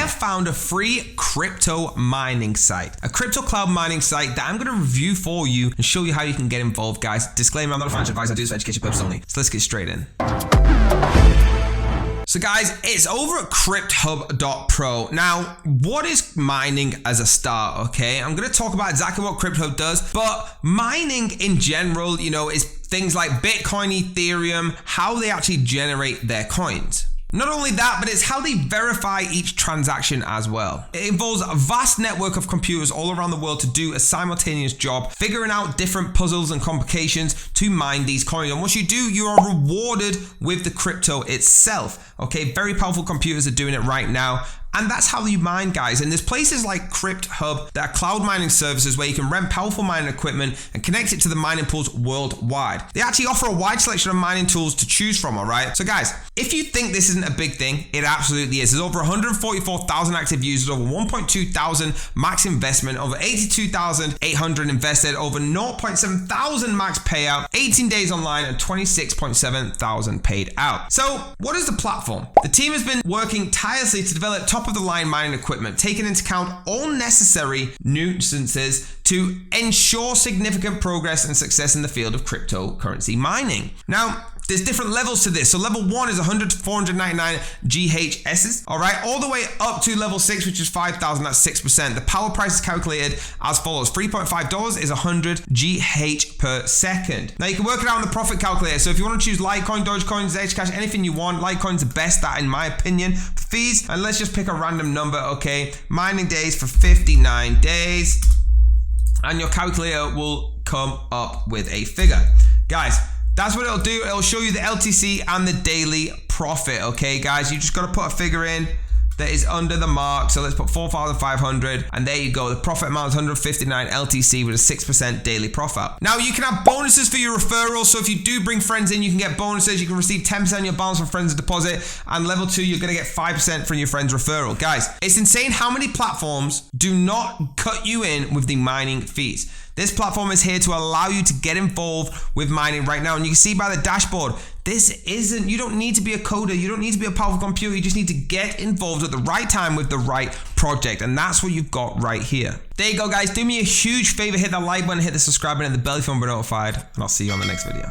have found a free crypto mining site, a crypto cloud mining site that I'm going to review for you and show you how you can get involved, guys. Disclaimer, I'm not a financial advisor, I do this for education purposes only. So let's get straight in. So guys, it's over at crypthub.pro. Now, what is mining as a start, okay? I'm gonna talk about exactly what CryptHub does, but mining in general, is things like Bitcoin, Ethereum, how they actually generate their coins. Not only that, but it's how they verify each transaction as well. It involves a vast network of computers all around the world to do a simultaneous job, figuring out different puzzles and complications to mine these coins. And once you do, you are rewarded with the crypto itself. Okay, very powerful computers are doing it right now. And that's how you mine, guys. And there's places like CryptHub that are cloud mining services where you can rent powerful mining equipment and connect it to the mining pools worldwide. They actually offer a wide selection of mining tools to choose from, all right? So guys, if you think this isn't a big thing, it absolutely is. There's over 144,000 active users, over 1.2 thousand max investment, over 82,800 invested, over 0.7 thousand max payout, 18 days online, and 26.7 thousand paid out. So what is the platform? The team has been working tirelessly to develop top-of-the-line mining equipment, taking into account all necessary nuances to ensure significant progress and success in the field of cryptocurrency mining. Now, there's different levels to this. So level 1 is 100 to 499 GHSs, all right, all the way up to level 6, which is 5,000, that's 6%. The power price is calculated as follows. $3.5 is 100 GH per second. Now you can work it out on the profit calculator. So if you want to choose Litecoin, Dogecoin, Zcash, anything you want, Litecoin's the best, that in my opinion, for fees. And let's just pick a random number, okay? Mining days for 59 days. And your calculator will come up with a figure. Guys, that's what it'll do. It'll show you the LTC and the daily profit, okay, guys? You just got to put a figure in that is under the mark. So let's put 4,500, and there you go. The profit amount is 159 LTC with a 6% daily profit. Now you can have bonuses for your referrals. So if you do bring friends in, you can get bonuses. You can receive 10% of your balance from friends deposit, and level 2, you're going to get 5% from your friend's referral. Guys, it's insane how many platforms do not cut you in with the mining fees. This platform is here to allow you to get involved with mining right now. And you can see by the dashboard, you don't need to be a coder. You don't need to be a powerful computer. You just need to get involved at the right time with the right project. And that's what you've got right here. There you go, guys. Do me a huge favor. Hit that like button, hit the subscribe button, and the bell if you want to be notified. And I'll see you on the next video.